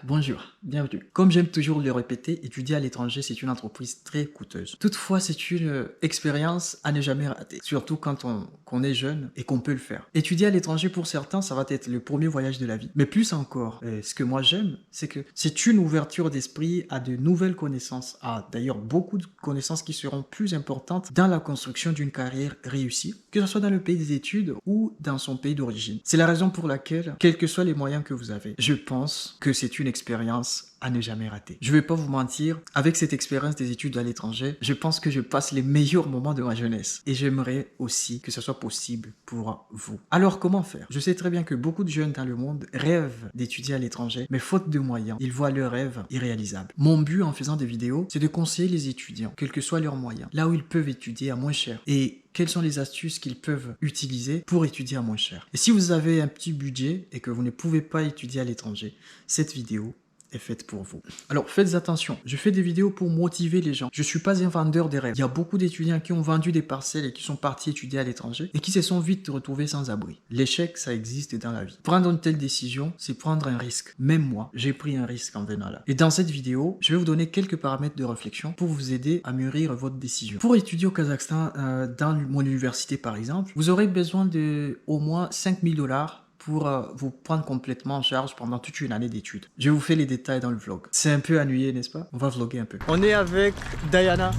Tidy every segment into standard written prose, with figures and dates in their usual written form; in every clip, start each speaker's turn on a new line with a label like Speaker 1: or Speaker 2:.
Speaker 1: bonjour, bienvenue. Comme j'aime toujours le répéter, étudier à l'étranger, c'est une entreprise très coûteuse. Toutefois, c'est une expérience à ne jamais rater, surtout quand on est jeune et qu'on peut le faire. Étudier à l'étranger, pour certains, ça va être le premier voyage de la vie. Mais plus encore, ce que moi j'aime, c'est que c'est une ouverture d'esprit à de nouvelles connaissances, à d'ailleurs beaucoup de connaissances qui seront plus importantes dans la construction d'une carrière réussie, que ce soit dans le pays des études ou dans son pays d'origine. C'est la raison pour laquelle, quels que soient les moyens que vous avez, je pense que c'est une expérience à ne jamais rater. Je vais pas vous mentir, avec cette expérience des études à l'étranger, je pense que je passe les meilleurs moments de ma jeunesse. Et j'aimerais aussi que ce soit possible pour vous. Alors comment faire? Je sais très bien que beaucoup de jeunes dans le monde rêvent d'étudier à l'étranger, mais faute de moyens, ils voient leurs rêves irréalisables. Mon but en faisant des vidéos, c'est de conseiller les étudiants, quels que soient leurs moyens, là où ils peuvent étudier à moins cher. Et quelles sont les astuces qu'ils peuvent utiliser pour étudier à moins cher. Et si vous avez un petit budget et que vous ne pouvez pas étudier à l'étranger, cette vidéo est faite pour vous. Alors faites attention, je fais des vidéos pour motiver les gens. Je suis pas un vendeur de rêves. Il y a beaucoup d'étudiants qui ont vendu des parcelles et qui sont partis étudier à l'étranger et qui se sont vite retrouvés sans abri. L'échec, ça existe dans la vie. Prendre une telle décision, c'est prendre un risque. Même moi, j'ai pris un risque en venant là. Et dans cette vidéo, je vais vous donner quelques paramètres de réflexion pour vous aider à mûrir votre décision. Pour étudier au Kazakhstan, dans mon université par exemple, vous aurez besoin de au moins 5000 $ pour vous prendre complètement en charge pendant toute une année d'études. Je vous fais les détails dans le vlog. C'est un peu ennuyé, n'est-ce pas? On va vlogger un peu. On est avec Diana.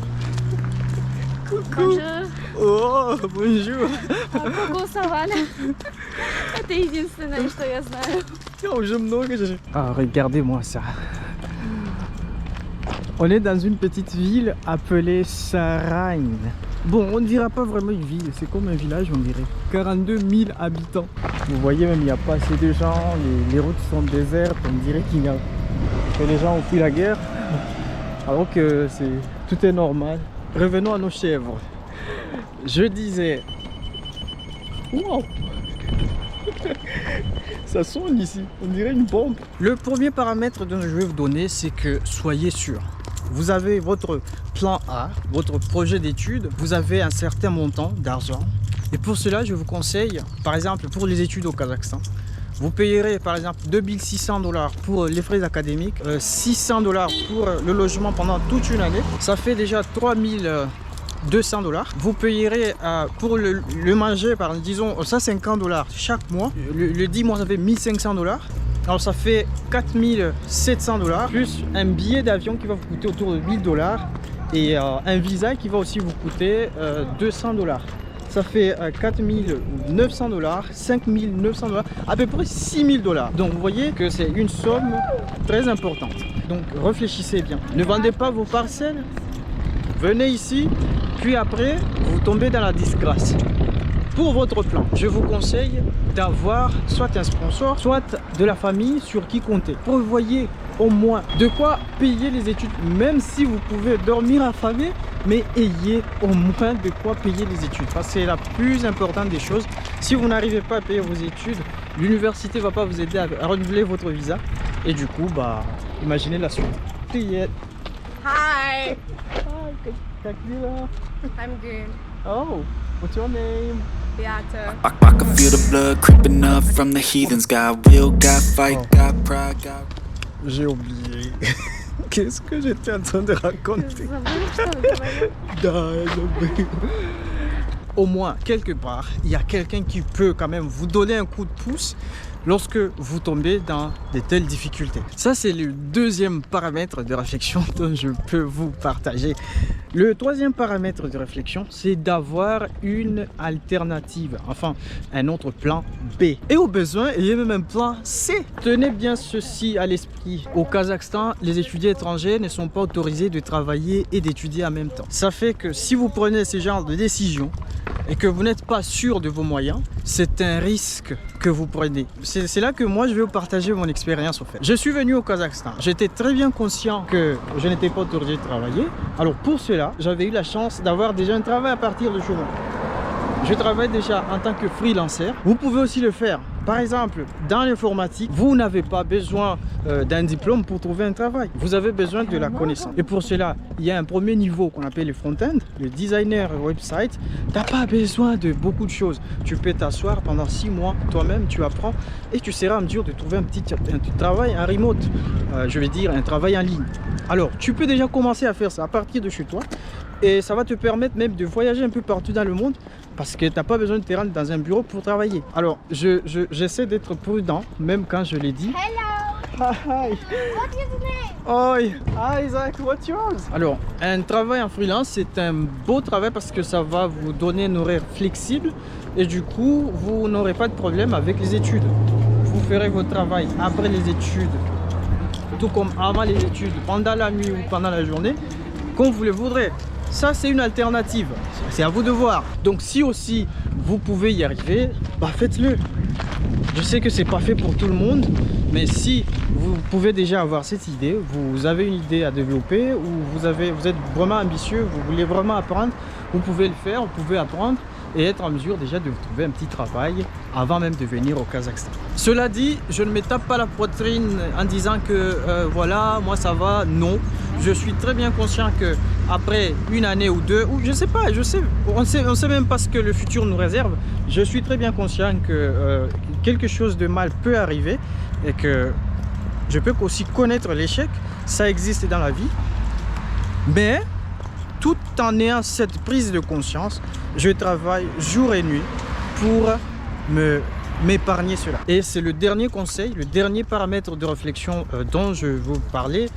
Speaker 1: Coucou.
Speaker 2: Bonjour.
Speaker 1: Oh, bonjour.
Speaker 2: Coucou, ça va? Это единственное, что я знаю.
Speaker 1: Ah, regardez-moi ça. On est dans une petite ville appelée Sarayn. Bon, on ne dira pas vraiment une ville, c'est comme un village, on dirait. 42 000 habitants. Vous voyez, même il n'y a pas assez de gens, les routes sont désertes, on dirait que les gens ont fui la guerre. Alors que tout est normal. Revenons à nos chèvres. Je disais... Wow. Ça sonne ici, on dirait une bombe. Le premier paramètre dont je vais vous donner, c'est que soyez sûr. Vous avez votre plan A, votre projet d'études, vous avez un certain montant d'argent. Et pour cela, je vous conseille, par exemple, pour les études au Kazakhstan, vous payerez par exemple 2600 $ pour les frais académiques, 600 $ pour le logement pendant toute une année. Ça fait déjà 3200 $. Vous payerez pour le manger, par disons 150 $ chaque mois. Le 10 mois, ça fait 1500 $. Alors ça fait 4700 $, plus un billet d'avion qui va vous coûter autour de 1000 $ et un visa qui va aussi vous coûter 200 $. Ça fait 4900 $, 5900 $, à peu près 6000 $. Donc vous voyez que c'est une somme très importante. Donc réfléchissez bien. Ne vendez pas vos parcelles. Venez ici, puis après, vous tombez dans la disgrâce. Pour votre plan, je vous conseille d'avoir soit un sponsor, soit de la famille sur qui compter. Prévoyez au moins de quoi payer les études, même si vous pouvez dormir affamé, mais ayez au moins de quoi payer les études. Parce que c'est la plus importante des choses. Si vous n'arrivez pas à payer vos études, l'université ne va pas vous aider à renouveler votre visa. Et du coup, bah, imaginez la suite.
Speaker 2: Hi.
Speaker 1: Hi.
Speaker 2: I'm good.
Speaker 1: Oh, what's your name?
Speaker 2: Beata.
Speaker 3: I can feel the blood creeping up from the heathens. Got will, got fight, got pride, got...
Speaker 1: J'ai oublié. Qu'est-ce que j'étais en train de raconter? Au moins, quelque part, il y a quelqu'un qui peut quand même vous donner un coup de pouce lorsque vous tombez dans de telles difficultés. Ça, c'est le deuxième paramètre de réflexion dont je peux vous partager. Le troisième paramètre de réflexion, c'est d'avoir une alternative, enfin un autre plan B. Et au besoin, il y a même un plan C. Tenez bien ceci à l'esprit. Au Kazakhstan, les étudiants étrangers ne sont pas autorisés de travailler et d'étudier en même temps. Ça fait que si vous prenez ce genre de décision et que vous n'êtes pas sûr de vos moyens, c'est un risque que vous prenez. C'est là que moi je vais vous partager mon expérience au fait. Je suis venu au Kazakhstan. J'étais très bien conscient que je n'étais pas autorisé de travailler. Alors pour cela, j'avais eu la chance d'avoir déjà un travail à partir de chez moi. Je travaille déjà en tant que freelancer. Vous pouvez aussi le faire. Par exemple, dans l'informatique, vous n'avez pas besoin d'un diplôme pour trouver un travail. Vous avez besoin de la connaissance. Et pour cela, il y a un premier niveau qu'on appelle le front-end, le designer website. Tu n'as pas besoin de beaucoup de choses. Tu peux t'asseoir pendant 6 mois, toi-même, tu apprends et tu seras en mesure de trouver un petit travail en remote. Je vais dire un travail en ligne. Alors, tu peux déjà commencer à faire ça à partir de chez toi. Et ça va te permettre même de voyager un peu partout dans le monde parce que tu n'as pas besoin de te rendre dans un bureau pour travailler. Alors, j'essaie d'être prudent, même quand je l'ai dit.
Speaker 2: Hello.
Speaker 1: Hi.
Speaker 2: What is your name?
Speaker 1: Oi. Hi Isaac, what's yours? Alors, un travail en freelance, c'est un beau travail parce que ça va vous donner un horaire flexible et du coup, vous n'aurez pas de problème avec les études. Vous ferez votre travail après les études, tout comme avant les études, pendant la nuit ou pendant la journée, comme vous le voudrez. Ça, c'est une alternative. C'est à vous de voir. Donc, si aussi vous pouvez y arriver, bah faites-le. Je sais que c'est pas fait pour tout le monde, mais si vous pouvez déjà avoir cette idée, vous avez une idée à développer ou vous êtes vraiment ambitieux, vous voulez vraiment apprendre, vous pouvez le faire, vous pouvez apprendre et être en mesure déjà de vous trouver un petit travail avant même de venir au Kazakhstan. Cela dit, je ne me tape pas la poitrine en disant que voilà, moi ça va, non. Je suis très bien conscient que après une année ou deux, ou je sais pas, on sait même pas ce que le futur nous réserve. Je suis très bien conscient que quelque chose de mal peut arriver et que je peux aussi connaître l'échec, ça existe dans la vie. Mais tout en ayant cette prise de conscience, je travaille jour et nuit pour m'épargner cela. Et c'est le dernier conseil, le dernier paramètre de réflexion dont je veux vous parler.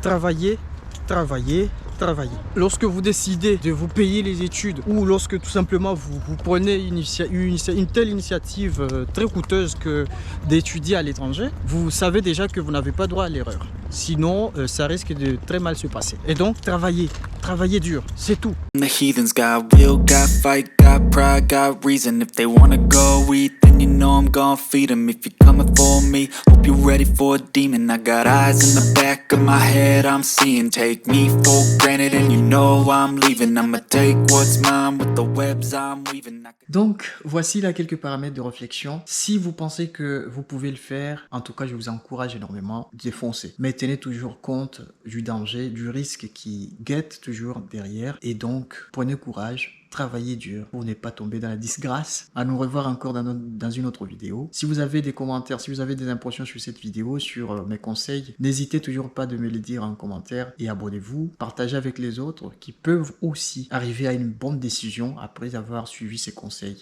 Speaker 1: Travailler, travailler, travailler. Lorsque vous décidez de vous payer les études ou lorsque tout simplement vous prenez une telle initiative très coûteuse que d'étudier à l'étranger, vous savez déjà que vous n'avez pas droit à l'erreur. Sinon, ça risque de très mal se passer. Et donc, travailler dur, c'est tout.
Speaker 3: The heathens got will, got fight, got pride, got reason. If they wanna go eat, then you know I'm gon' feed them. If you're coming for me, hope you're ready for a demon. I got eyes in the back of my head, I'm seeing. Take me for granted and you know I'm leaving. I'ma take what's mine with the webs I'm weaving.
Speaker 1: Donc, voici là quelques paramètres de réflexion. Si vous pensez que vous pouvez le faire, en tout cas, je vous encourage énormément, défoncez. Mais tenez toujours compte du danger, du risque qui guette toujours derrière. Et donc, prenez courage. Travaillez dur pour ne pas tomber dans la disgrâce. À nous revoir encore dans une autre vidéo. Si vous avez des commentaires, si vous avez des impressions sur cette vidéo, sur mes conseils, n'hésitez toujours pas de me les dire en commentaire et abonnez-vous. Partagez avec les autres qui peuvent aussi arriver à une bonne décision après avoir suivi ces conseils.